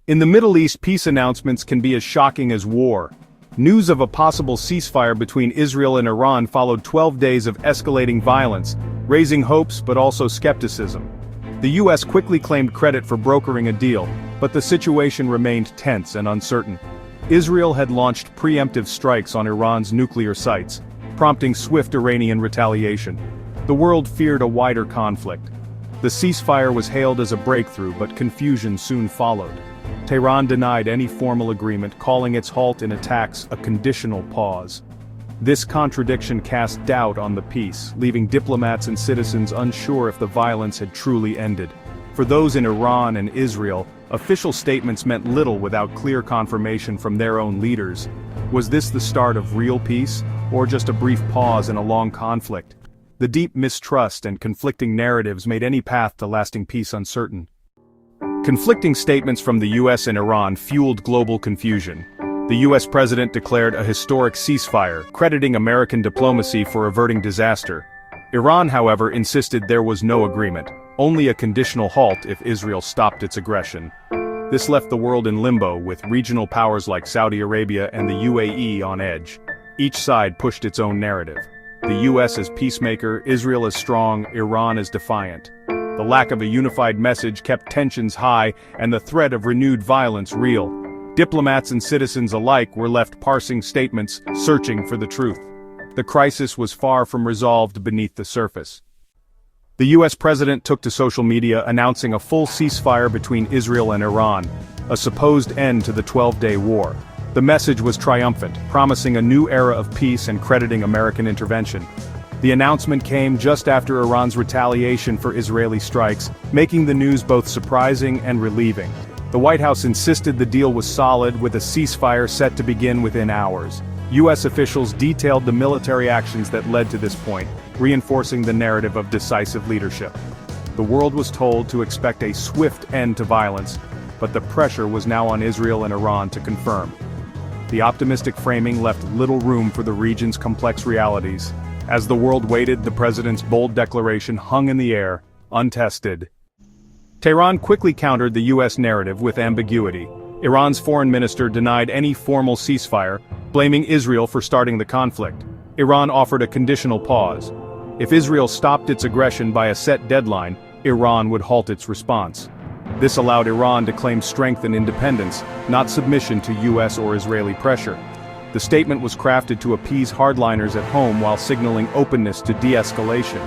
In the Middle East, peace announcements can be as shocking as war. News of a possible ceasefire between Israel and Iran followed 12 days of escalating violence, raising hopes but also skepticism. The US quickly claimed credit for brokering a deal, but the situation remained tense and uncertain. Israel had launched preemptive strikes on Iran's nuclear sites, prompting swift Iranian retaliation. The world feared a wider conflict. The ceasefire was hailed as a breakthrough, but confusion soon followed. Tehran denied any formal agreement, calling its halt in attacks a conditional pause. This contradiction cast doubt on the peace, leaving diplomats and citizens unsure if the violence had truly ended. For those in Iran and Israel, official statements meant little without clear confirmation from their own leaders. Was this the start of real peace, or just a brief pause in a long conflict? The deep mistrust and conflicting narratives made any path to lasting peace uncertain. Conflicting statements from the US and Iran fueled global confusion. The US president declared a historic ceasefire, crediting American diplomacy for averting disaster. Iran, however, insisted there was no agreement, only a conditional halt if Israel stopped its aggression. This left the world in limbo, with regional powers like Saudi Arabia and the UAE on edge. Each side pushed its own narrative. The US as peacemaker, Israel as strong, Iran as defiant. The lack of a unified message kept tensions high and the threat of renewed violence real. Diplomats and citizens alike were left parsing statements, searching for the truth. The crisis was far from resolved beneath the surface. The US president took to social media announcing a full ceasefire between Israel and Iran, a supposed end to the 12-day war. The message was triumphant, promising a new era of peace and crediting American intervention. The announcement came just after Iran's retaliation for Israeli strikes, making the news both surprising and relieving. The White House insisted the deal was solid, with a ceasefire set to begin within hours. US officials detailed the military actions that led to this point, reinforcing the narrative of decisive leadership. The world was told to expect a swift end to violence, but the pressure was now on Israel and Iran to confirm. The optimistic framing left little room for the region's complex realities. As the world waited, the president's bold declaration hung in the air, untested. Tehran quickly countered the US narrative with ambiguity. Iran's foreign minister denied any formal ceasefire, blaming Israel for starting the conflict. Iran offered a conditional pause. If Israel stopped its aggression by a set deadline, Iran would halt its response. This allowed Iran to claim strength and independence, not submission to US or Israeli pressure. The statement was crafted to appease hardliners at home while signaling openness to de-escalation.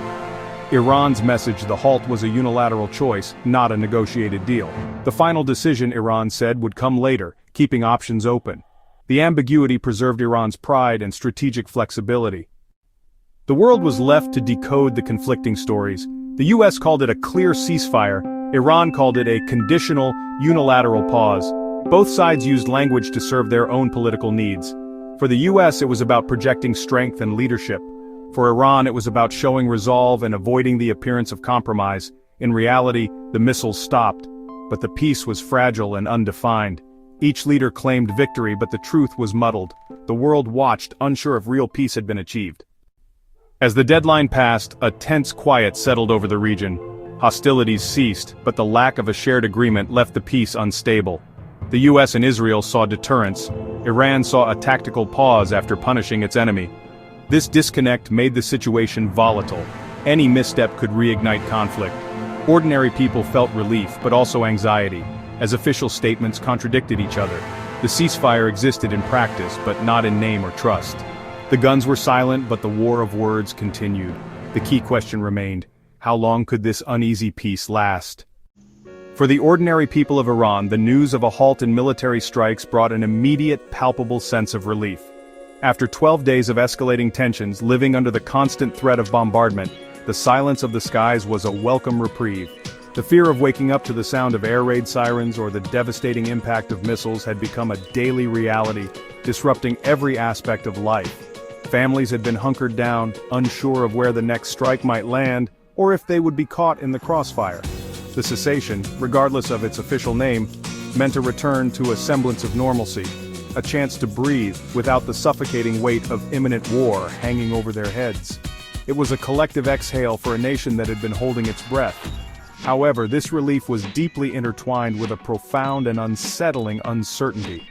Iran's message, the halt, was a unilateral choice, not a negotiated deal. The final decision, Iran said, would come later, keeping options open. The ambiguity preserved Iran's pride and strategic flexibility. The world was left to decode the conflicting stories. The US called it a clear ceasefire, Iran called it a conditional, unilateral pause. Both sides used language to serve their own political needs. For the US, it was about projecting strength and leadership. For Iran, it was about showing resolve and avoiding the appearance of compromise. In reality, the missiles stopped, but the peace was fragile and undefined. Each leader claimed victory, but the truth was muddled. The world watched, unsure if real peace had been achieved. As the deadline passed, a tense quiet settled over the region. Hostilities ceased, but the lack of a shared agreement left the peace unstable. The US and Israel saw deterrence. Iran saw a tactical pause after punishing its enemy. This disconnect made the situation volatile. Any misstep could reignite conflict. Ordinary people felt relief, but also anxiety, as official statements contradicted each other. The ceasefire existed in practice, but not in name or trust. The guns were silent, but the war of words continued. The key question remained: how long could this uneasy peace last? For the ordinary people of Iran, the news of a halt in military strikes brought an immediate, palpable sense of relief. After 12 days of escalating tensions, living under the constant threat of bombardment, the silence of the skies was a welcome reprieve. The fear of waking up to the sound of air raid sirens or the devastating impact of missiles had become a daily reality, disrupting every aspect of life. Families had been hunkered down, unsure of where the next strike might land, or if they would be caught in the crossfire. The cessation, regardless of its official name, meant a return to a semblance of normalcy, a chance to breathe without the suffocating weight of imminent war hanging over their heads. It was a collective exhale for a nation that had been holding its breath. However, this relief was deeply intertwined with a profound and unsettling uncertainty.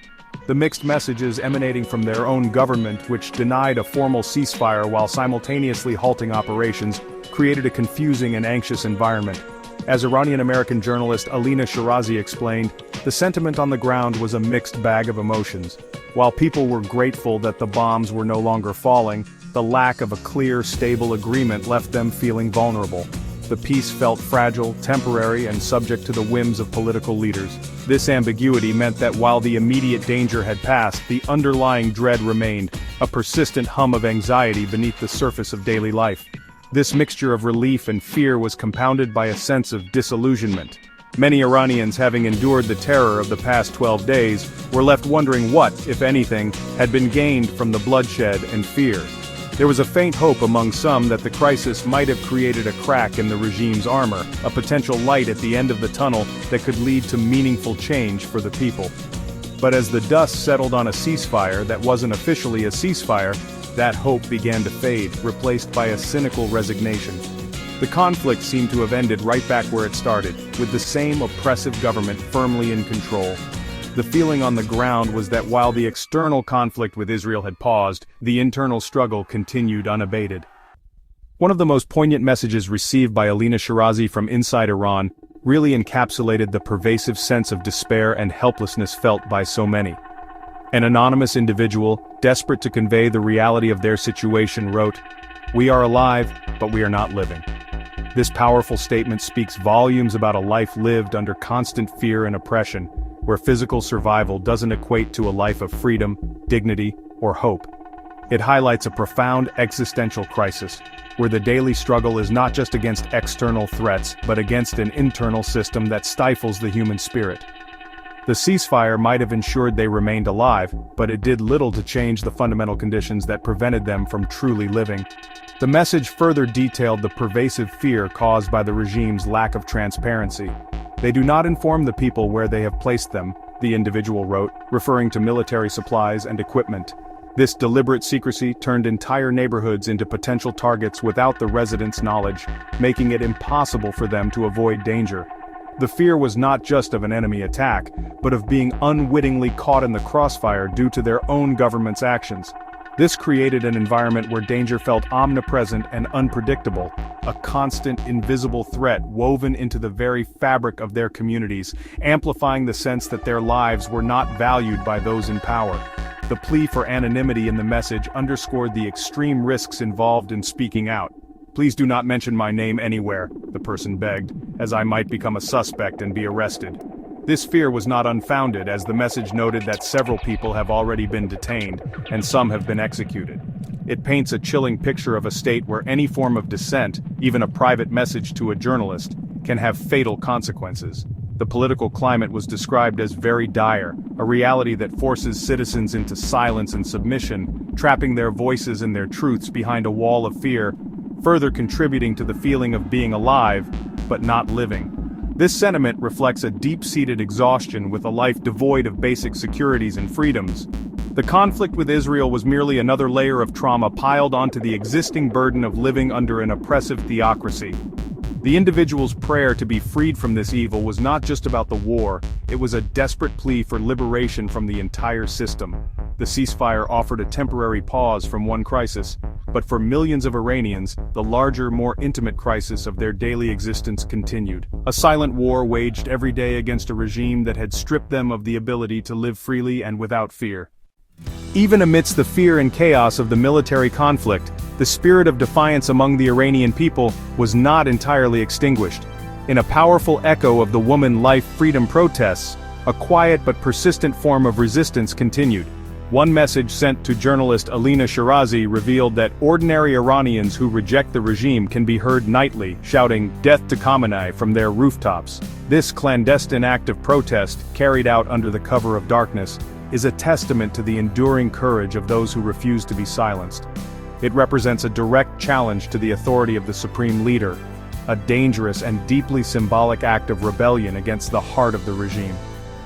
The mixed messages emanating from their own government, which denied a formal ceasefire while simultaneously halting operations, created a confusing and anxious environment. As Iranian-American journalist Elina Shirazi explained, the sentiment on the ground was a mixed bag of emotions. While people were grateful that the bombs were no longer falling, the lack of a clear, stable agreement left them feeling vulnerable. The peace felt fragile, temporary, and subject to the whims of political leaders. This ambiguity meant that while the immediate danger had passed, the underlying dread remained, a persistent hum of anxiety beneath the surface of daily life. This mixture of relief and fear was compounded by a sense of disillusionment. Many Iranians, having endured the terror of the past 12 days, were left wondering what, if anything, had been gained from the bloodshed and fear. There was a faint hope among some that the crisis might have created a crack in the regime's armor, a potential light at the end of the tunnel that could lead to meaningful change for the people. But as the dust settled on a ceasefire that wasn't officially a ceasefire, that hope began to fade, replaced by a cynical resignation. The conflict seemed to have ended right back where it started, with the same oppressive government firmly in control. The feeling on the ground was that while the external conflict with Israel had paused, the internal struggle continued unabated. One of the most poignant messages received by Elina Shirazi from inside Iran really encapsulated the pervasive sense of despair and helplessness felt by so many. An anonymous individual, desperate to convey the reality of their situation, wrote, "We are alive, but we are not living." This powerful statement speaks volumes about a life lived under constant fear and oppression, where physical survival doesn't equate to a life of freedom, dignity, or hope. It highlights a profound existential crisis, where the daily struggle is not just against external threats, but against an internal system that stifles the human spirit. The ceasefire might have ensured they remained alive, but it did little to change the fundamental conditions that prevented them from truly living. The message further detailed the pervasive fear caused by the regime's lack of transparency. "They do not inform the people where they have placed them," the individual wrote, referring to military supplies and equipment. This deliberate secrecy turned entire neighborhoods into potential targets without the residents' knowledge, making it impossible for them to avoid danger. The fear was not just of an enemy attack, but of being unwittingly caught in the crossfire due to their own government's actions. This created an environment where danger felt omnipresent and unpredictable, a constant, invisible threat woven into the very fabric of their communities, amplifying the sense that their lives were not valued by those in power. The plea for anonymity in the message underscored the extreme risks involved in speaking out. "Please do not mention my name anywhere," the person begged, "as I might become a suspect and be arrested." This fear was not unfounded, as the message noted that several people have already been detained, and some have been executed. It paints a chilling picture of a state where any form of dissent, even a private message to a journalist, can have fatal consequences. The political climate was described as very dire, a reality that forces citizens into silence and submission, trapping their voices and their truths behind a wall of fear, further contributing to the feeling of being alive, but not living. This sentiment reflects a deep-seated exhaustion with a life devoid of basic securities and freedoms. The conflict with Israel was merely another layer of trauma piled onto the existing burden of living under an oppressive theocracy. The individual's prayer to be freed from this evil was not just about the war, it was a desperate plea for liberation from the entire system. The ceasefire offered a temporary pause from one crisis, but for millions of Iranians, the larger, more intimate crisis of their daily existence continued. A silent war waged every day against a regime that had stripped them of the ability to live freely and without fear. Even amidst the fear and chaos of the military conflict, the spirit of defiance among the Iranian people was not entirely extinguished. In a powerful echo of the Woman Life Freedom protests, a quiet but persistent form of resistance continued. One message sent to journalist Elina Shirazi revealed that ordinary Iranians who reject the regime can be heard nightly shouting "Death to Khamenei" from their rooftops. This clandestine act of protest, carried out under the cover of darkness, is a testament to the enduring courage of those who refuse to be silenced. It represents a direct challenge to the authority of the supreme leader, a dangerous and deeply symbolic act of rebellion against the heart of the regime.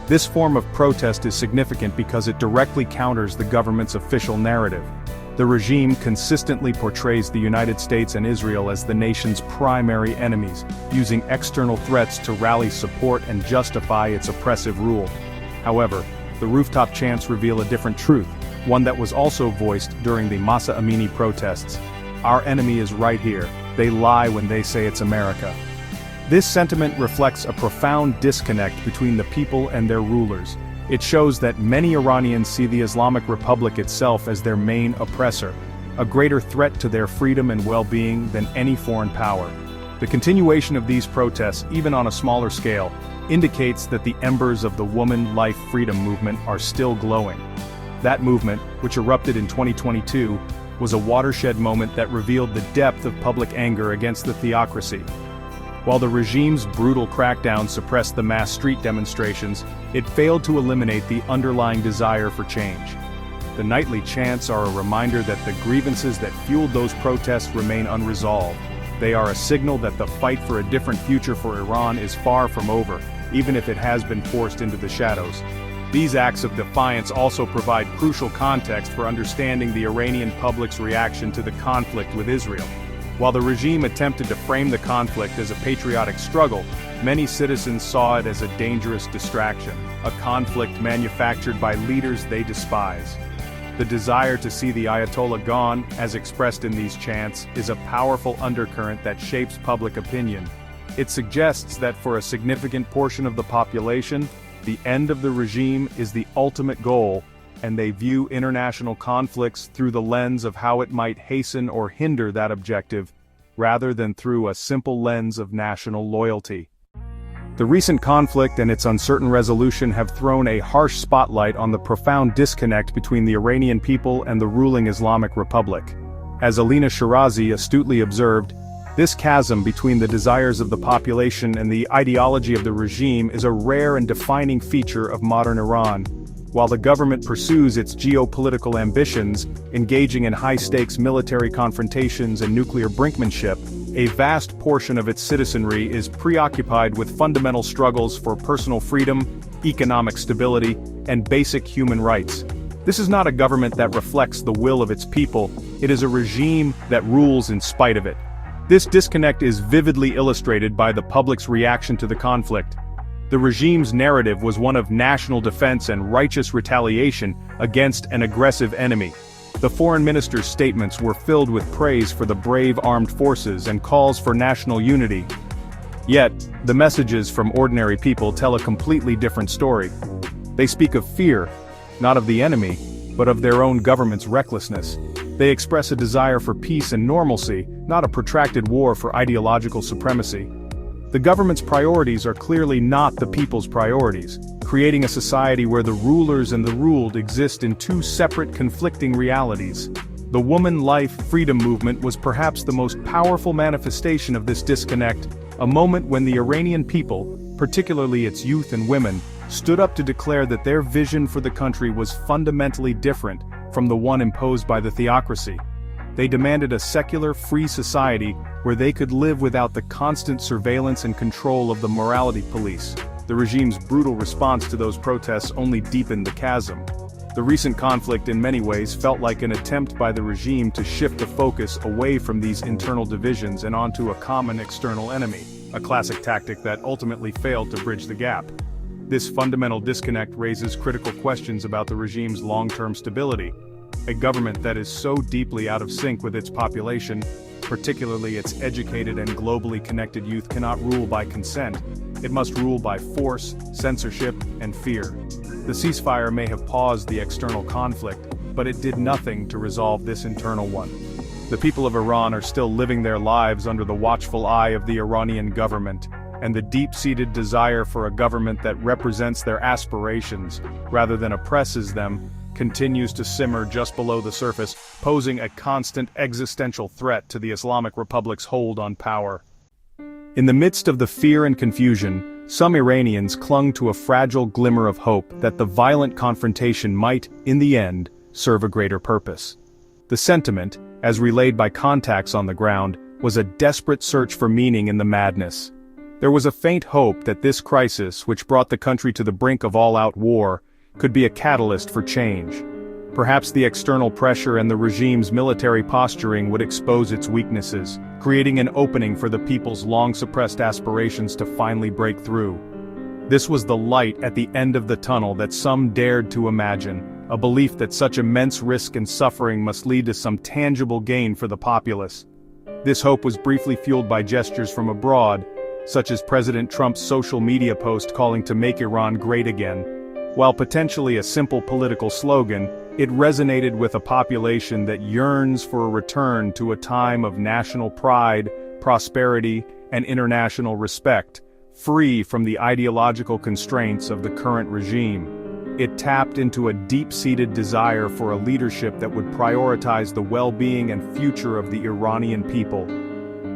This form of protest is significant because it directly counters the government's official narrative. The regime consistently portrays the United States and Israel as the nation's primary enemies, using external threats to rally support and justify its oppressive rule. However, the rooftop chants reveal a different truth, one that was also voiced during the Masa Amini protests. Our enemy is right here. They lie when they say it's America. This sentiment reflects a profound disconnect between the people and their rulers. It shows that many Iranians see the Islamic Republic itself as their main oppressor, a greater threat to their freedom and well-being than any foreign power. The continuation of these protests, even on a smaller scale, indicates that the embers of the woman life freedom movement are still glowing. That movement, which erupted in 2022, was a watershed moment that revealed the depth of public anger against the theocracy. While the regime's brutal crackdown suppressed the mass street demonstrations, it failed to eliminate the underlying desire for change. The nightly chants are a reminder that the grievances that fueled those protests remain unresolved. They are a signal that the fight for a different future for Iran is far from over, even if it has been forced into the shadows. These acts of defiance also provide crucial context for understanding the Iranian public's reaction to the conflict with Israel. While the regime attempted to frame the conflict as a patriotic struggle, many citizens saw it as a dangerous distraction, a conflict manufactured by leaders they despise. The desire to see the Ayatollah gone, as expressed in these chants, is a powerful undercurrent that shapes public opinion. It suggests that for a significant portion of the population, the end of the regime is the ultimate goal, and they view international conflicts through the lens of how it might hasten or hinder that objective, rather than through a simple lens of national loyalty. The recent conflict and its uncertain resolution have thrown a harsh spotlight on the profound disconnect between the Iranian people and the ruling Islamic Republic. As Elina Shirazi astutely observed, this chasm between the desires of the population and the ideology of the regime is a rare and defining feature of modern Iran. While the government pursues its geopolitical ambitions, engaging in high-stakes military confrontations and nuclear brinkmanship, a vast portion of its citizenry is preoccupied with fundamental struggles for personal freedom, economic stability, and basic human rights. This is not a government that reflects the will of its people, it is a regime that rules in spite of it. This disconnect is vividly illustrated by the public's reaction to the conflict. The regime's narrative was one of national defense and righteous retaliation against an aggressive enemy. The foreign minister's statements were filled with praise for the brave armed forces and calls for national unity. Yet, the messages from ordinary people tell a completely different story. They speak of fear, not of the enemy, but of their own government's recklessness. They express a desire for peace and normalcy, not a protracted war for ideological supremacy. The government's priorities are clearly not the people's priorities, creating a society where the rulers and the ruled exist in two separate conflicting realities. The woman life freedom movement was perhaps the most powerful manifestation of this disconnect, a moment when the Iranian people, particularly its youth and women, stood up to declare that their vision for the country was fundamentally different from the one imposed by the theocracy. They demanded a secular, free society where they could live without the constant surveillance and control of the morality police. The regime's brutal response to those protests only deepened the chasm. The recent conflict in many ways felt like an attempt by the regime to shift the focus away from these internal divisions and onto a common external enemy, a classic tactic that ultimately failed to bridge the gap. This fundamental disconnect raises critical questions about the regime's long-term stability. A government that is so deeply out of sync with its population, particularly its educated and globally connected youth, cannot rule by consent. It must rule by force, censorship, and fear. The ceasefire may have paused the external conflict, but it did nothing to resolve this internal one. The people of Iran are still living their lives under the watchful eye of the Iranian government, and the deep-seated desire for a government that represents their aspirations, rather than oppresses them, continues to simmer just below the surface, posing a constant existential threat to the Islamic Republic's hold on power. In the midst of the fear and confusion, some Iranians clung to a fragile glimmer of hope that the violent confrontation might, in the end, serve a greater purpose. The sentiment, as relayed by contacts on the ground, was a desperate search for meaning in the madness. There was a faint hope that this crisis, which brought the country to the brink of all-out war, could be a catalyst for change. Perhaps the external pressure and the regime's military posturing would expose its weaknesses, creating an opening for the people's long-suppressed aspirations to finally break through. This was the light at the end of the tunnel that some dared to imagine, a belief that such immense risk and suffering must lead to some tangible gain for the populace. This hope was briefly fueled by gestures from abroad, such as President Trump's social media post calling to make Iran great again. While potentially a simple political slogan, it resonated with a population that yearns for a return to a time of national pride, prosperity, and international respect, free from the ideological constraints of the current regime. It tapped into a deep-seated desire for a leadership that would prioritize the well-being and future of the Iranian people.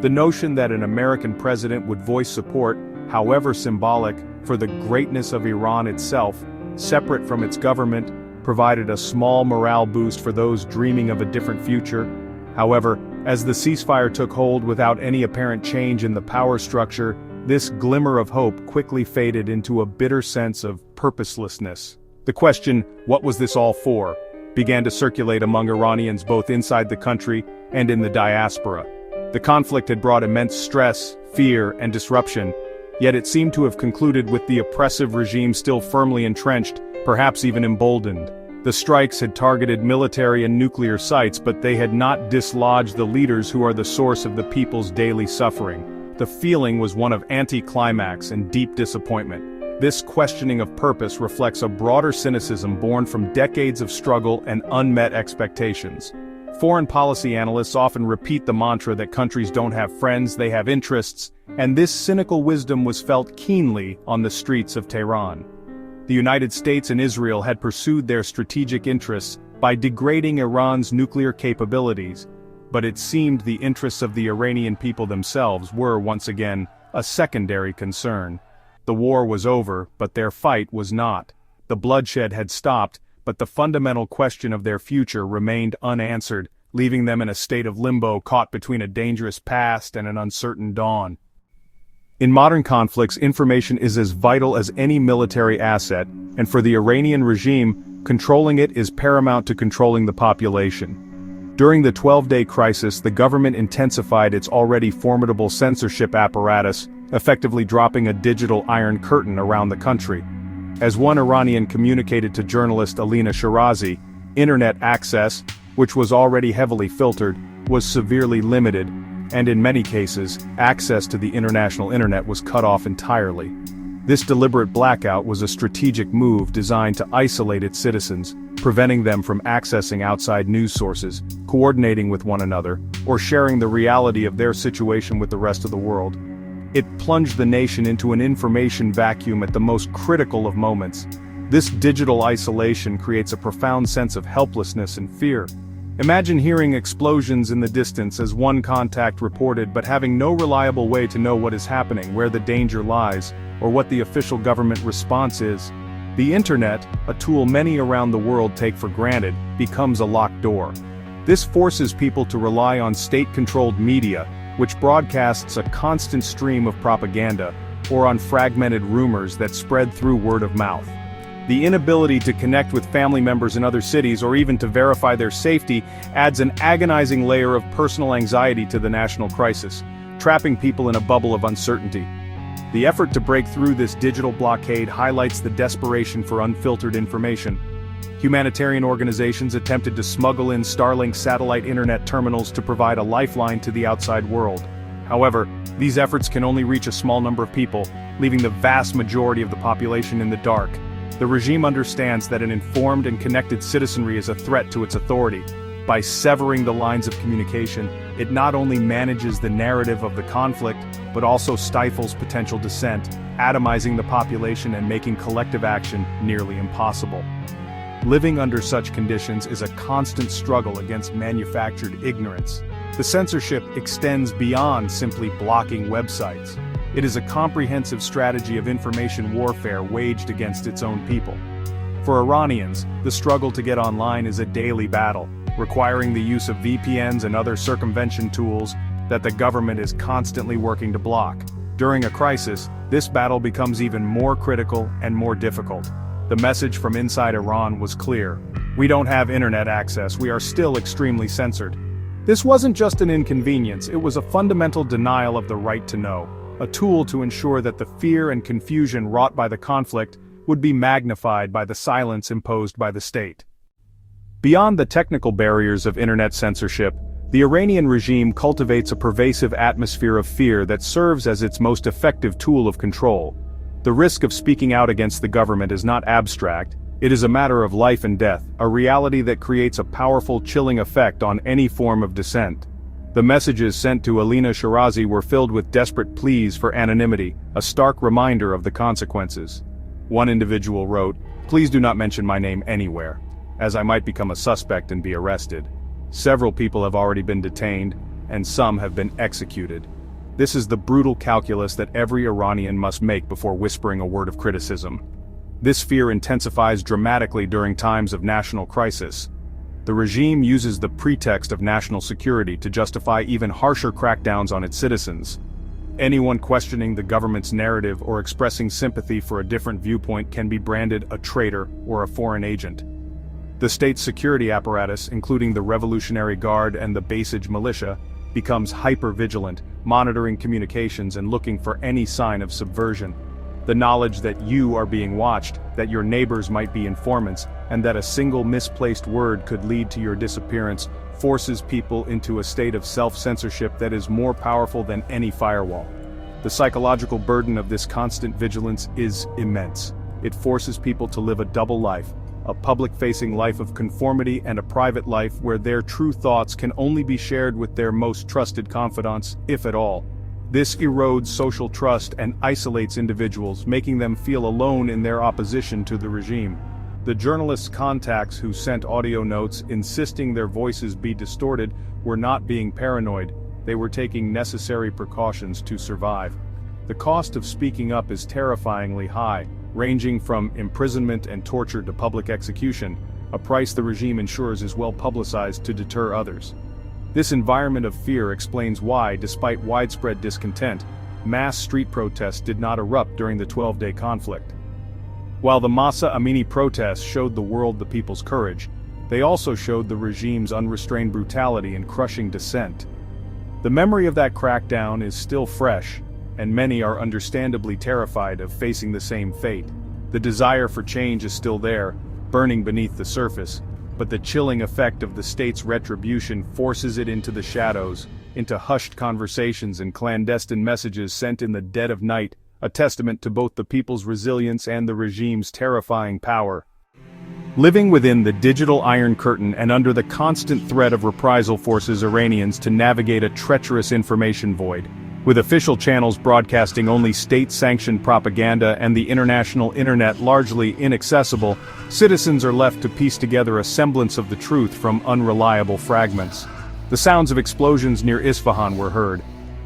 The notion that an American president would voice support, however symbolic, for the greatness of Iran itself, separate from its government, provided a small morale boost for those dreaming of a different future. However, as the ceasefire took hold without any apparent change in the power structure, this glimmer of hope quickly faded into a bitter sense of purposelessness. The question, "What was this all for?" began to circulate among Iranians both inside the country and in the diaspora. The conflict had brought immense stress, fear, and disruption, yet it seemed to have concluded with the oppressive regime still firmly entrenched, perhaps even emboldened. The strikes had targeted military and nuclear sites, but they had not dislodged the leaders who are the source of the people's daily suffering. The feeling was one of anticlimax and deep disappointment. This questioning of purpose reflects a broader cynicism born from decades of struggle and unmet expectations. Foreign policy analysts often repeat the mantra that countries don't have friends, they have interests, and this cynical wisdom was felt keenly on the streets of Tehran. The United States and Israel had pursued their strategic interests by degrading Iran's nuclear capabilities, but it seemed the interests of the Iranian people themselves were once again a secondary concern. The war was over, but their fight was not. The bloodshed had stopped, but the fundamental question of their future remained unanswered, leaving them in a state of limbo caught between a dangerous past and an uncertain dawn. In modern conflicts, information is as vital as any military asset, and for the Iranian regime, controlling it is paramount to controlling the population. During the 12-day crisis, the government intensified its already formidable censorship apparatus, effectively dropping a digital iron curtain around the country. As one Iranian communicated to journalist Elina Shirazi, internet access, which was already heavily filtered, was severely limited, and in many cases, access to the international internet was cut off entirely. This deliberate blackout was a strategic move designed to isolate its citizens, preventing them from accessing outside news sources, coordinating with one another, or sharing the reality of their situation with the rest of the world. It plunged the nation into an information vacuum at the most critical of moments. This digital isolation creates a profound sense of helplessness and fear. Imagine hearing explosions in the distance as one contact reported but having no reliable way to know what is happening, where the danger lies, or what the official government response is. The internet, a tool many around the world take for granted, becomes a locked door. This forces people to rely on state-controlled media, which broadcasts a constant stream of propaganda, or on fragmented rumors that spread through word of mouth. The inability to connect with family members in other cities or even to verify their safety adds an agonizing layer of personal anxiety to the national crisis, trapping people in a bubble of uncertainty. The effort to break through this digital blockade highlights the desperation for unfiltered information. Humanitarian organizations attempted to smuggle in Starlink satellite internet terminals to provide a lifeline to the outside world. However, these efforts can only reach a small number of people, leaving the vast majority of the population in the dark. The regime understands that an informed and connected citizenry is a threat to its authority. By severing the lines of communication, it not only manages the narrative of the conflict, but also stifles potential dissent, atomizing the population and making collective action nearly impossible. Living under such conditions is a constant struggle against manufactured ignorance. The censorship extends beyond simply blocking websites. It is a comprehensive strategy of information warfare waged against its own people. For Iranians, the struggle to get online is a daily battle, requiring the use of VPNs and other circumvention tools that the government is constantly working to block. During a crisis, this battle becomes even more critical and more difficult. The message from inside Iran was clear. We don't have internet access, we are still extremely censored. This wasn't just an inconvenience, it was a fundamental denial of the right to know, a tool to ensure that the fear and confusion wrought by the conflict would be magnified by the silence imposed by the state. Beyond the technical barriers of internet censorship, the Iranian regime cultivates a pervasive atmosphere of fear that serves as its most effective tool of control. The risk of speaking out against the government is not abstract, it is a matter of life and death, a reality that creates a powerful chilling effect on any form of dissent. The messages sent to Elina Shirazi were filled with desperate pleas for anonymity, a stark reminder of the consequences. One individual wrote, "Please do not mention my name anywhere, as I might become a suspect and be arrested." Several people have already been detained, and some have been executed. This is the brutal calculus that every Iranian must make before whispering a word of criticism. This fear intensifies dramatically during times of national crisis. The regime uses the pretext of national security to justify even harsher crackdowns on its citizens. Anyone questioning the government's narrative or expressing sympathy for a different viewpoint can be branded a traitor or a foreign agent. The state's security apparatus, including the Revolutionary Guard and the Basij militia, becomes hyper-vigilant, monitoring communications and looking for any sign of subversion. The knowledge that you are being watched, that your neighbors might be informants, and that a single misplaced word could lead to your disappearance, forces people into a state of self-censorship that is more powerful than any firewall. The psychological burden of this constant vigilance is immense. It forces people to live a double life, a public-facing life of conformity and a private life where their true thoughts can only be shared with their most trusted confidants, if at all. This erodes social trust and isolates individuals, making them feel alone in their opposition to the regime. The journalists' contacts who sent audio notes insisting their voices be distorted were not being paranoid, they were taking necessary precautions to survive. The cost of speaking up is terrifyingly high, ranging from imprisonment and torture to public execution, a price the regime ensures is well publicized to deter others. This environment of fear explains why, despite widespread discontent, mass street protests did not erupt during the 12-day conflict. While the Mahsa Amini protests showed the world the people's courage, they also showed the regime's unrestrained brutality and crushing dissent. The memory of that crackdown is still fresh, and many are understandably terrified of facing the same fate. The desire for change is still there, burning beneath the surface, but the chilling effect of the state's retribution forces it into the shadows, into hushed conversations and clandestine messages sent in the dead of night, a testament to both the people's resilience and the regime's terrifying power. Living within the digital Iron Curtain and under the constant threat of reprisal forces Iranians to navigate a treacherous information void, with official channels broadcasting only state-sanctioned propaganda and the international internet largely inaccessible, citizens are left to piece together a semblance of the truth from unreliable fragments. The sounds of explosions near Isfahan were heard,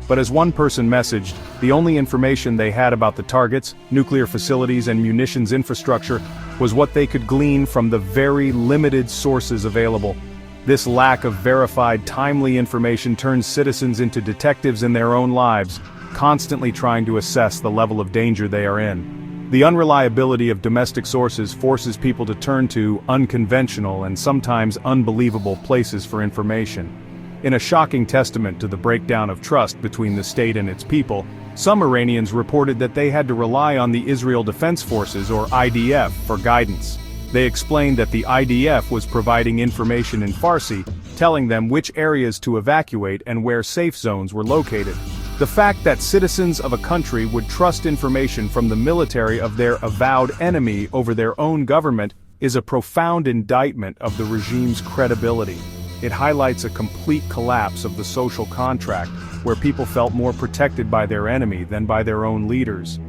but as one person messaged, the only information they had about the targets, nuclear facilities and munitions infrastructure was what they could glean from the very limited sources available. This lack of verified, timely information turns citizens into detectives in their own lives, constantly trying to assess the level of danger they are in. The unreliability of domestic sources forces people to turn to unconventional and sometimes unbelievable places for information. In a shocking testament to the breakdown of trust between the state and its people, some Iranians reported that they had to rely on the Israel Defense Forces, or IDF, for guidance. They explained that the IDF was providing information in Farsi, telling them which areas to evacuate and where safe zones were located. The fact that citizens of a country would trust information from the military of their avowed enemy over their own government is a profound indictment of the regime's credibility. It highlights a complete collapse of the social contract, where people felt more protected by their enemy than by their own leaders.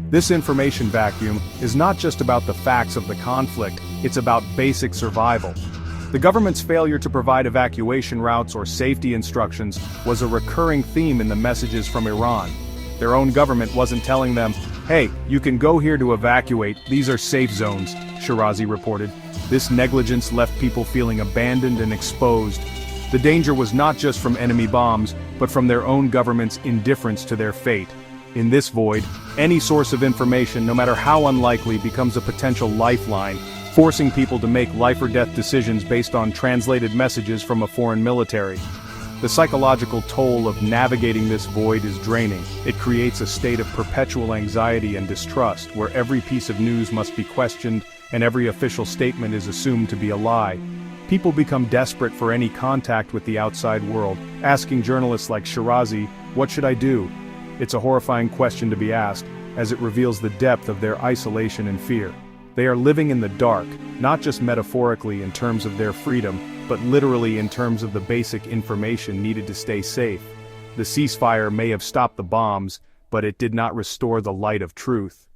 This information vacuum is not just about the facts of the conflict, it's about basic survival. The government's failure to provide evacuation routes or safety instructions was a recurring theme in the messages from Iran. Their own government wasn't telling them, "Hey, you can go here to evacuate, these are safe zones," Shirazi reported. This negligence left people feeling abandoned and exposed. The danger was not just from enemy bombs, but from their own government's indifference to their fate. In this void, any source of information, no matter how unlikely, becomes a potential lifeline, forcing people to make life-or-death decisions based on translated messages from a foreign military. The psychological toll of navigating this void is draining. It creates a state of perpetual anxiety and distrust, where every piece of news must be questioned and every official statement is assumed to be a lie. People become desperate for any contact with the outside world, asking journalists like Shirazi, "What should I do?" It's a horrifying question to be asked, as it reveals the depth of their isolation and fear. They are living in the dark, not just metaphorically in terms of their freedom, but literally in terms of the basic information needed to stay safe. The ceasefire may have stopped the bombs, but it did not restore the light of truth.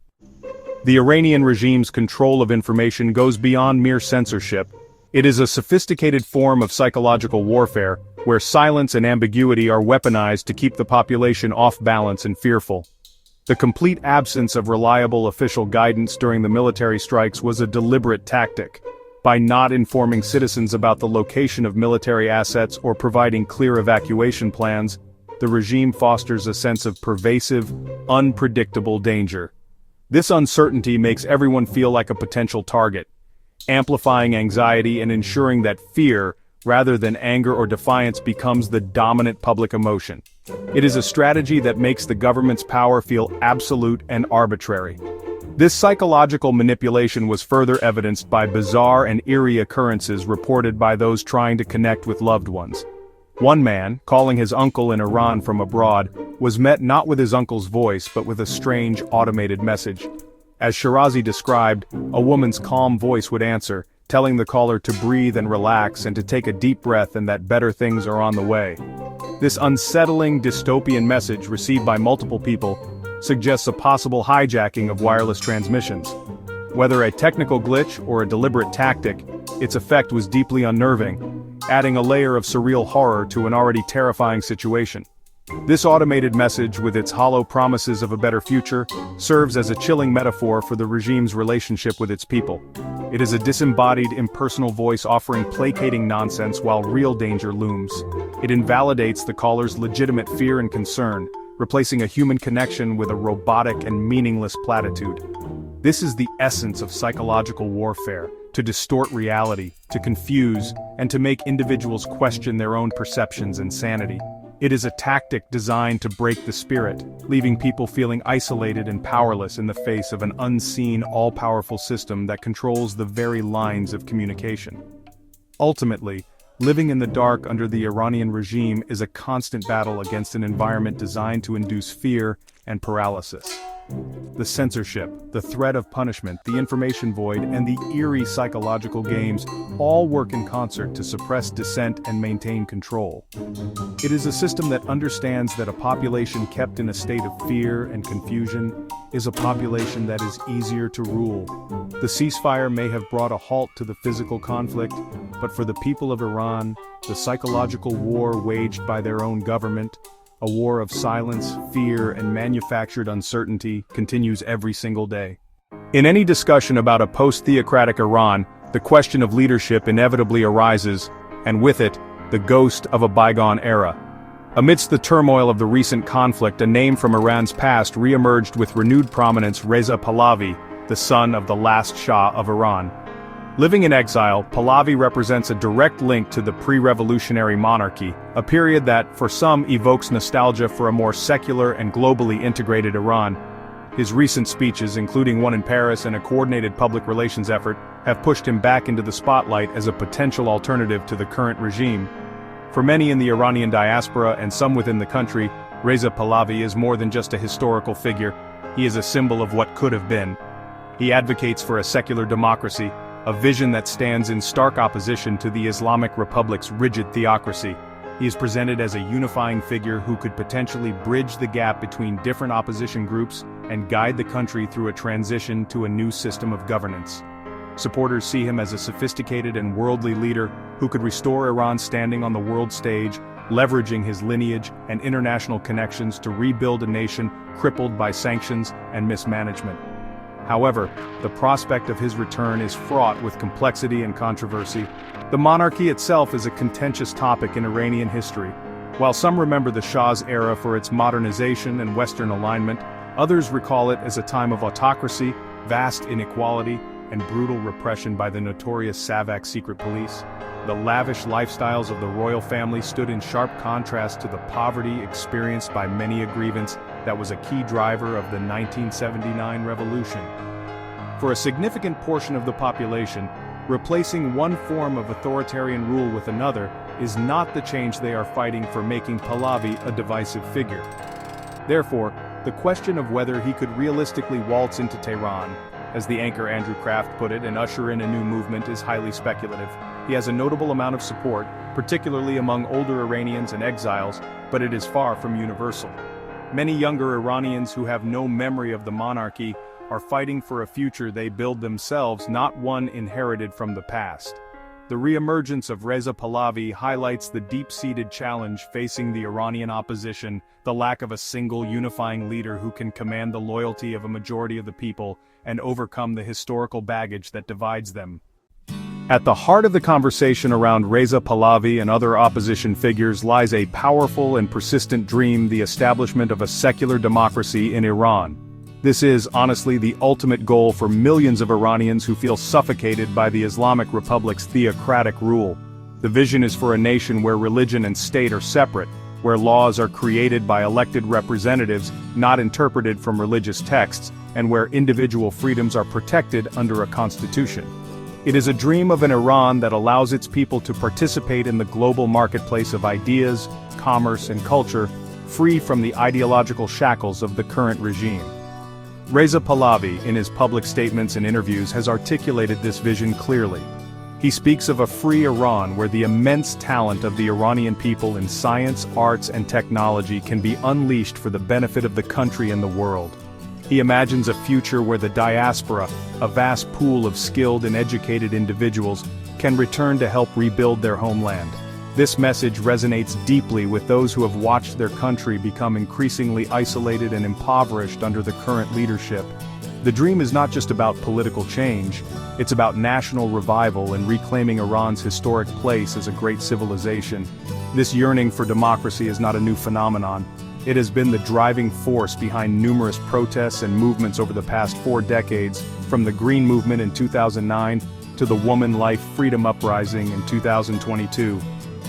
The Iranian regime's control of information goes beyond mere censorship. It is a sophisticated form of psychological warfare, where silence and ambiguity are weaponized to keep the population off balance and fearful. The complete absence of reliable official guidance during the military strikes was a deliberate tactic. By not informing citizens about the location of military assets or providing clear evacuation plans, the regime fosters a sense of pervasive, unpredictable danger. This uncertainty makes everyone feel like a potential target, amplifying anxiety and ensuring that fear, rather than anger or defiance, becomes the dominant public emotion. It is a strategy that makes the government's power feel absolute and arbitrary. This psychological manipulation was further evidenced by bizarre and eerie occurrences reported by those trying to connect with loved ones. One man, calling his uncle in Iran from abroad, was met not with his uncle's voice but with a strange automated message. As Shirazi described, a woman's calm voice would answer, telling the caller to breathe and relax and to take a deep breath and that better things are on the way. This unsettling dystopian message, received by multiple people, suggests a possible hijacking of wireless transmissions. Whether a technical glitch or a deliberate tactic, its effect was deeply unnerving, adding a layer of surreal horror to an already terrifying situation. This automated message, with its hollow promises of a better future, serves as a chilling metaphor for the regime's relationship with its people. It is a disembodied, impersonal voice offering placating nonsense while real danger looms. It invalidates the caller's legitimate fear and concern, replacing a human connection with a robotic and meaningless platitude. This is the essence of psychological warfare: to distort reality, to confuse, and to make individuals question their own perceptions and sanity. It is a tactic designed to break the spirit, leaving people feeling isolated and powerless in the face of an unseen, all-powerful system that controls the very lines of communication. Ultimately, living in the dark under the Iranian regime is a constant battle against an environment designed to induce fear and paralysis. The censorship, the threat of punishment, the information void, and the eerie psychological games all work in concert to suppress dissent and maintain control. It is a system that understands that a population kept in a state of fear and confusion is a population that is easier to rule. The ceasefire may have brought a halt to the physical conflict, but for the people of Iran, the psychological war waged by their own government, a war of silence, fear, and manufactured uncertainty, continues every single day. In any discussion about a post-theocratic Iran, the question of leadership inevitably arises, and with it, the ghost of a bygone era. Amidst the turmoil of the recent conflict, a name from Iran's past re-emerged with renewed prominence: Reza Pahlavi, the son of the last Shah of Iran. Living in exile, Pahlavi represents a direct link to the pre-revolutionary monarchy, a period that, for some, evokes nostalgia for a more secular and globally integrated Iran. His recent speeches, including one in Paris and a coordinated public relations effort, have pushed him back into the spotlight as a potential alternative to the current regime. For many in the Iranian diaspora and some within the country, Reza Pahlavi is more than just a historical figure. He is a symbol of what could have been. He advocates for a secular democracy, a vision that stands in stark opposition to the Islamic Republic's rigid theocracy. He is presented as a unifying figure who could potentially bridge the gap between different opposition groups and guide the country through a transition to a new system of governance. Supporters see him as a sophisticated and worldly leader who could restore Iran's standing on the world stage, leveraging his lineage and international connections to rebuild a nation crippled by sanctions and mismanagement. However, the prospect of his return is fraught with complexity and controversy. The monarchy itself is a contentious topic in Iranian history. While some remember the Shah's era for its modernization and Western alignment, others recall it as a time of autocracy, vast inequality, and brutal repression by the notorious Savak secret police. The lavish lifestyles of the royal family stood in sharp contrast to the poverty experienced by many a grievance that was a key driver of the 1979 revolution. For a significant portion of the population, replacing one form of authoritarian rule with another is not the change they are fighting for, making Pahlavi a divisive figure. Therefore, the question of whether he could realistically waltz into Tehran, as the anchor Andrew Kraft put it, and usher in a new movement is highly speculative. He has a notable amount of support, particularly among older Iranians and exiles, but it is far from universal. Many younger Iranians who have no memory of the monarchy are fighting for a future they build themselves, not one inherited from the past. The re-emergence of Reza Pahlavi highlights the deep-seated challenge facing the Iranian opposition, the lack of a single unifying leader who can command the loyalty of a majority of the people and overcome the historical baggage that divides them. At the heart of the conversation around Reza Pahlavi and other opposition figures lies a powerful and persistent dream: the establishment of a secular democracy in Iran. This is, honestly, the ultimate goal for millions of Iranians who feel suffocated by the Islamic Republic's theocratic rule. The vision is for a nation where religion and state are separate, where laws are created by elected representatives, not interpreted from religious texts, and where individual freedoms are protected under a constitution. It is a dream of an Iran that allows its people to participate in the global marketplace of ideas, commerce, and culture, free from the ideological shackles of the current regime. Reza Pahlavi, in his public statements and interviews, has articulated this vision clearly. He speaks of a free Iran where the immense talent of the Iranian people in science, arts, and technology can be unleashed for the benefit of the country and the world. He imagines a future where the diaspora, a vast pool of skilled and educated individuals, can return to help rebuild their homeland. This message resonates deeply with those who have watched their country become increasingly isolated and impoverished under the current leadership. The dream is not just about political change, it's about national revival and reclaiming Iran's historic place as a great civilization. This yearning for democracy is not a new phenomenon. It has been the driving force behind numerous protests and movements over the past 4 decades, from the Green Movement in 2009 to the Woman Life Freedom Uprising in 2022.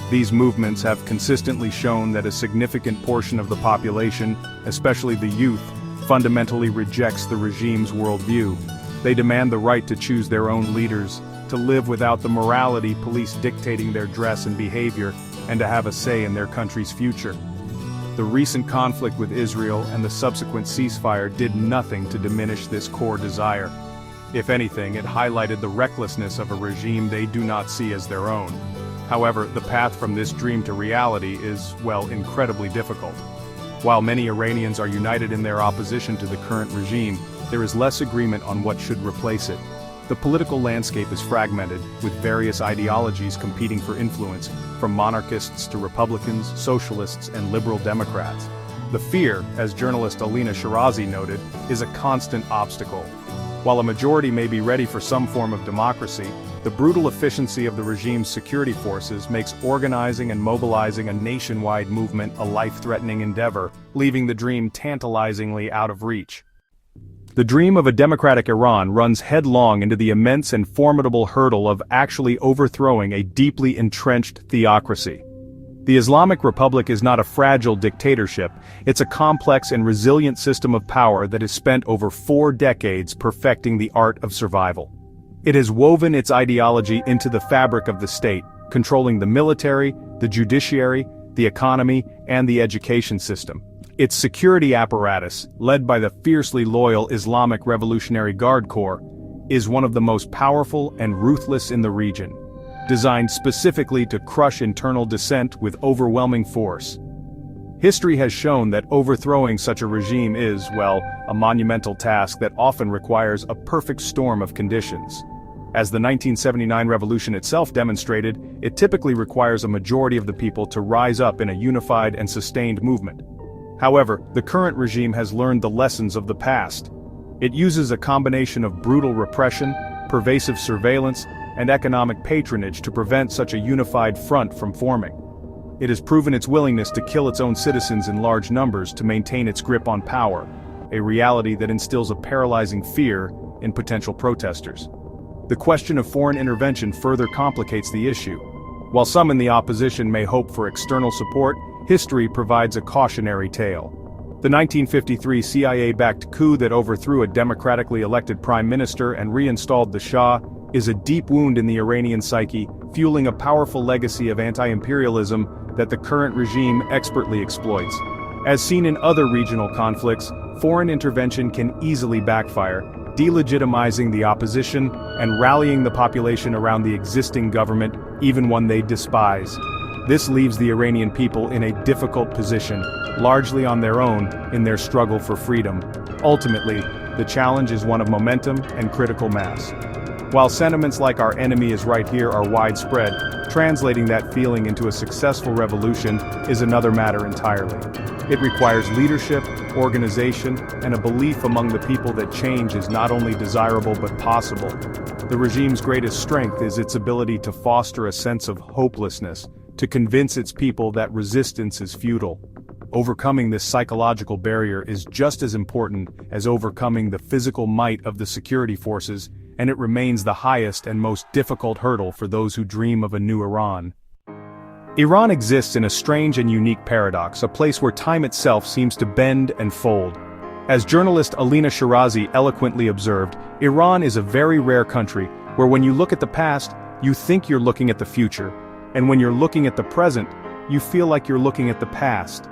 These movements have consistently shown that a significant portion of the population, especially the youth, fundamentally rejects the regime's worldview. They demand the right to choose their own leaders, to live without the morality police dictating their dress and behavior, and to have a say in their country's future. The recent conflict with Israel and the subsequent ceasefire did nothing to diminish this core desire. If anything, it highlighted the recklessness of a regime they do not see as their own. However, the path from this dream to reality is, well, incredibly difficult. While many Iranians are united in their opposition to the current regime, there is less agreement on what should replace it. The political landscape is fragmented, with various ideologies competing for influence, from monarchists to Republicans, socialists, and liberal Democrats. The fear, as journalist Elina Shirazi noted, is a constant obstacle. While a majority may be ready for some form of democracy, the brutal efficiency of the regime's security forces makes organizing and mobilizing a nationwide movement a life-threatening endeavor, leaving the dream tantalizingly out of reach. The dream of a democratic Iran runs headlong into the immense and formidable hurdle of actually overthrowing a deeply entrenched theocracy. The Islamic Republic is not a fragile dictatorship, it's a complex and resilient system of power that has spent over 4 decades perfecting the art of survival. It has woven its ideology into the fabric of the state, controlling the military, the judiciary, the economy, and the education system. Its security apparatus, led by the fiercely loyal Islamic Revolutionary Guard Corps, is one of the most powerful and ruthless in the region, designed specifically to crush internal dissent with overwhelming force. History has shown that overthrowing such a regime is, well, a monumental task that often requires a perfect storm of conditions. As the 1979 revolution itself demonstrated, it typically requires a majority of the people to rise up in a unified and sustained movement. However, the current regime has learned the lessons of the past. It uses a combination of brutal repression, pervasive surveillance, and economic patronage to prevent such a unified front from forming. it has proven its willingness to kill its own citizens in large numbers to maintain its grip on power, a reality that instills a paralyzing fear in potential protesters. The question of foreign intervention further complicates the issue. While some in the opposition may hope for external support, history provides a cautionary tale. The 1953 CIA-backed coup that overthrew a democratically elected prime minister and reinstalled the Shah is a deep wound in the Iranian psyche, fueling a powerful legacy of anti-imperialism that the current regime expertly exploits. As seen in other regional conflicts, foreign intervention can easily backfire, delegitimizing the opposition and rallying the population around the existing government, even one they despise. This leaves the Iranian people in a difficult position, largely on their own in their struggle for freedom. Ultimately, the challenge is one of momentum and critical mass. While sentiments like "our enemy is right here" are widespread, translating that feeling into a successful revolution is another matter entirely. It requires leadership, organization, and a belief among the people that change is not only desirable but possible. The regime's greatest strength is its ability to foster a sense of hopelessness, to convince its people that resistance is futile. Overcoming this psychological barrier is just as important as overcoming the physical might of the security forces, and it remains the highest and most difficult hurdle for those who dream of a new Iran. Iran exists in a strange and unique paradox, a place where time itself seems to bend and fold. As journalist Elina Shirazi eloquently observed, Iran is a very rare country where when you look at the past, you think you're looking at the future, and when you're looking at the present, you feel like you're looking at the past.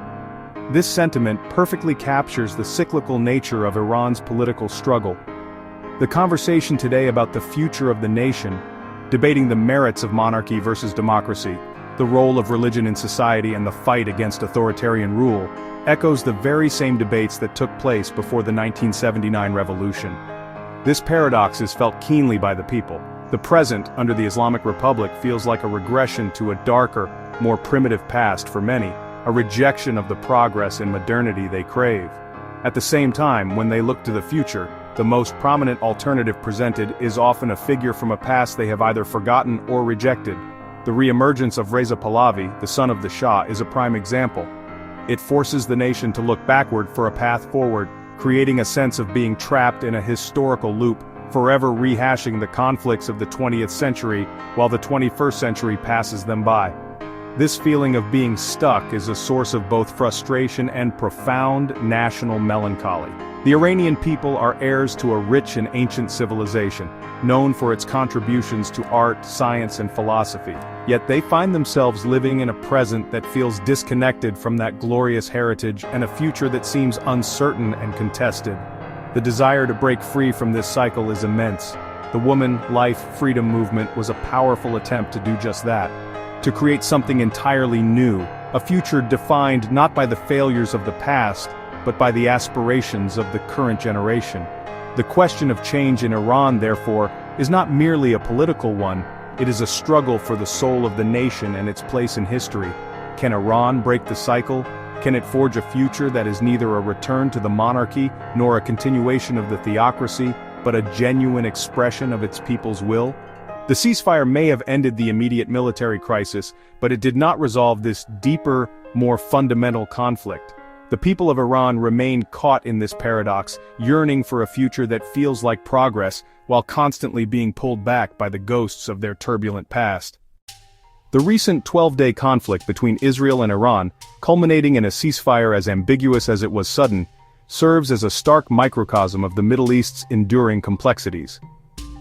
This sentiment perfectly captures the cyclical nature of Iran's political struggle. The conversation today about the future of the nation, debating the merits of monarchy versus democracy, the role of religion in society and the fight against authoritarian rule, echoes the very same debates that took place before the 1979 revolution. This paradox is felt keenly by the people. The present, under the Islamic Republic, feels like a regression to a darker, more primitive past for many, a rejection of the progress and modernity they crave. At the same time, when they look to the future, the most prominent alternative presented is often a figure from a past they have either forgotten or rejected. The re-emergence of Reza Pahlavi, the son of the Shah, is a prime example. It forces the nation to look backward for a path forward, creating a sense of being trapped in a historical loop, forever rehashing the conflicts of the 20th century while the 21st century passes them by. This feeling of being stuck is a source of both frustration and profound national melancholy. The Iranian people are heirs to a rich and ancient civilization, known for its contributions to art, science, and philosophy. Yet they find themselves living in a present that feels disconnected from that glorious heritage and a future that seems uncertain and contested. The desire to break free from this cycle is immense. The Woman, Life, Freedom movement was a powerful attempt to do just that. To create something entirely new, a future defined not by the failures of the past, but by the aspirations of the current generation. The question of change in Iran, therefore, is not merely a political one, it is a struggle for the soul of the nation and its place in history. Can Iran break the cycle? Can it forge a future that is neither a return to the monarchy nor a continuation of the theocracy, but a genuine expression of its people's will? The ceasefire may have ended the immediate military crisis, but it did not resolve this deeper, more fundamental conflict. The people of Iran remain caught in this paradox, yearning for a future that feels like progress, while constantly being pulled back by the ghosts of their turbulent past. The recent 12-day conflict between Israel and Iran, culminating in a ceasefire as ambiguous as it was sudden, serves as a stark microcosm of the Middle East's enduring complexities.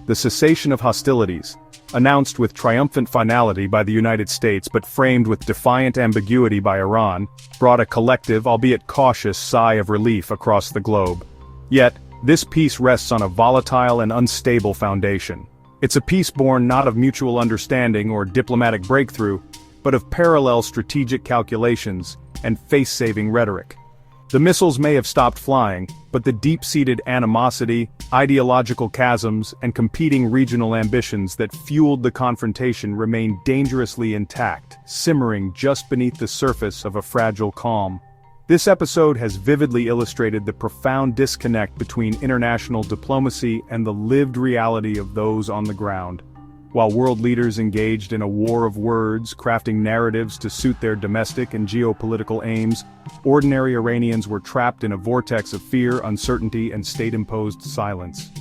The cessation of hostilities, announced with triumphant finality by the United States but framed with defiant ambiguity by Iran, brought a collective, albeit cautious, sigh of relief across the globe. Yet, this peace rests on a volatile and unstable foundation. It's a peace born not of mutual understanding or diplomatic breakthrough, but of parallel strategic calculations and face-saving rhetoric. The missiles may have stopped flying, but the deep-seated animosity, ideological chasms, and competing regional ambitions that fueled the confrontation remain dangerously intact, simmering just beneath the surface of a fragile calm. This episode has vividly illustrated the profound disconnect between international diplomacy and the lived reality of those on the ground. While world leaders engaged in a war of words, crafting narratives to suit their domestic and geopolitical aims, ordinary Iranians were trapped in a vortex of fear, uncertainty, and state-imposed silence.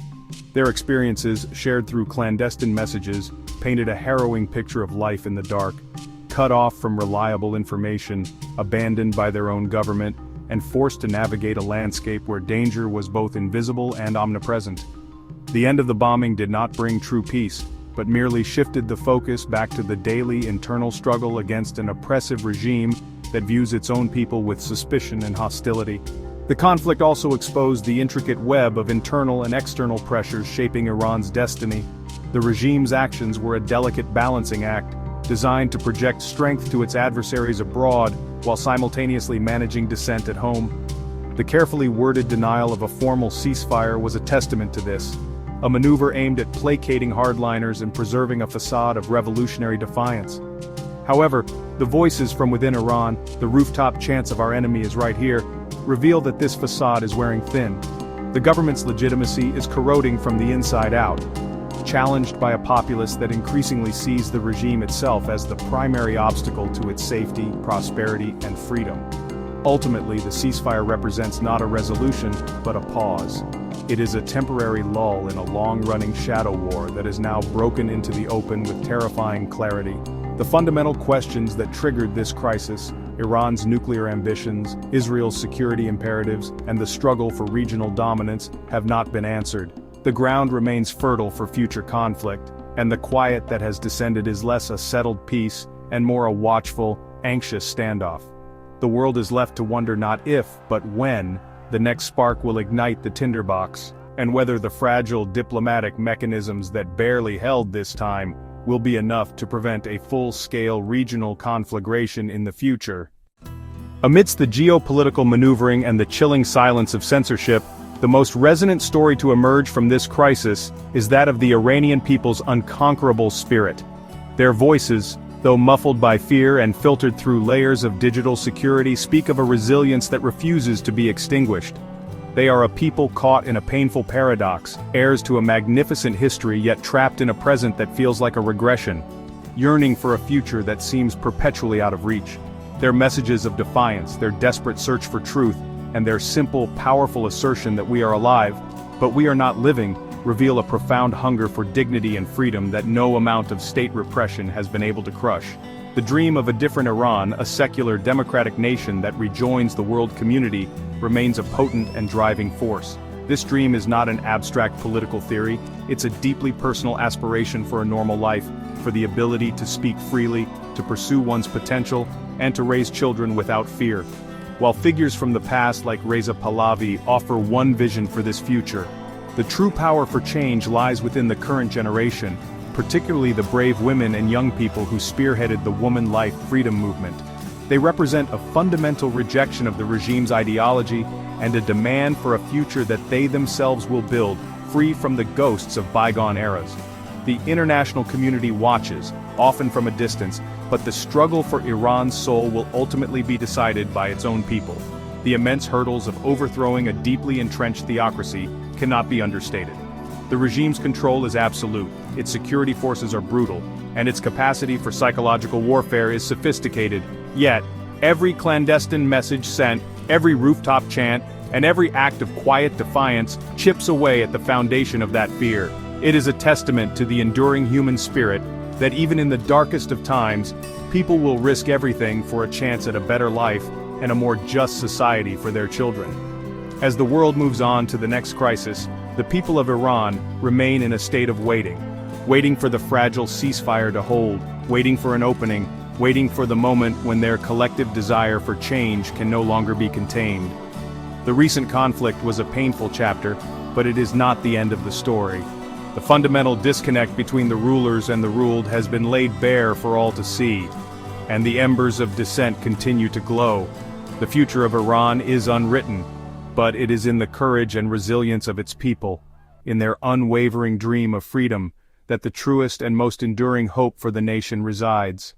Their experiences, shared through clandestine messages, painted a harrowing picture of life in the dark, cut off from reliable information, abandoned by their own government, and forced to navigate a landscape where danger was both invisible and omnipresent. The end of the bombing did not bring true peace, but merely shifted the focus back to the daily internal struggle against an oppressive regime that views its own people with suspicion and hostility. The conflict also exposed the intricate web of internal and external pressures shaping Iran's destiny. The regime's actions were a delicate balancing act, designed to project strength to its adversaries abroad while simultaneously managing dissent at home. The carefully worded denial of a formal ceasefire was a testament to this, a maneuver aimed at placating hardliners and preserving a facade of revolutionary defiance. However, the voices from within Iran, the rooftop chants of "our enemy is right here," reveal that this facade is wearing thin. The government's legitimacy is corroding from the inside out, challenged by a populace that increasingly sees the regime itself as the primary obstacle to its safety, prosperity, and freedom. Ultimately, the ceasefire represents not a resolution, but a pause. It is a temporary lull in a long-running shadow war that is now broken into the open with terrifying clarity. The fundamental questions that triggered this crisis, Iran's nuclear ambitions, Israel's security imperatives, and the struggle for regional dominance, have not been answered. The ground remains fertile for future conflict, and the quiet that has descended is less a settled peace and more a watchful, anxious standoff. The world is left to wonder not if, but when, the next spark will ignite the tinderbox, and whether the fragile diplomatic mechanisms that barely held this time will be enough to prevent a full-scale regional conflagration in the future. Amidst the geopolitical maneuvering and the chilling silence of censorship, the most resonant story to emerge from this crisis is that of the Iranian people's unconquerable spirit. Their voices, though muffled by fear and filtered through layers of digital security, speak of a resilience that refuses to be extinguished. They are a people caught in a painful paradox, heirs to a magnificent history yet trapped in a present that feels like a regression, yearning for a future that seems perpetually out of reach. Their messages of defiance, their desperate search for truth, and their simple, powerful assertion that we are alive, but we are not living, reveal a profound hunger for dignity and freedom that no amount of state repression has been able to crush. The dream of a different Iran, a secular, democratic nation that rejoins the world community, remains a potent and driving force. This dream is not an abstract political theory, it's a deeply personal aspiration for a normal life, for the ability to speak freely, to pursue one's potential, and to raise children without fear. While figures from the past like Reza Pahlavi offer one vision for this future, the true power for change lies within the current generation, particularly the brave women and young people who spearheaded the woman life freedom movement. They represent a fundamental rejection of the regime's ideology and a demand for a future that they themselves will build, free from the ghosts of bygone eras. The international community watches, often from a distance, but the struggle for Iran's soul will ultimately be decided by its own people. The immense hurdles of overthrowing a deeply entrenched theocracy cannot be understated. The regime's control is absolute, its security forces are brutal, and its capacity for psychological warfare is sophisticated. Yet, every clandestine message sent, every rooftop chant, and every act of quiet defiance chips away at the foundation of that fear. It is a testament to the enduring human spirit that even in the darkest of times, people will risk everything for a chance at a better life and a more just society for their children. As the world moves on to the next crisis, the people of Iran remain in a state of waiting for the fragile ceasefire to hold, waiting for an opening, waiting for the moment when their collective desire for change can no longer be contained. The recent conflict was a painful chapter, but it is not the end of the story. The fundamental disconnect between the rulers and the ruled has been laid bare for all to see, and the embers of dissent continue to glow. The future of Iran is unwritten, but it is in the courage and resilience of its people, in their unwavering dream of freedom, that the truest and most enduring hope for the nation resides.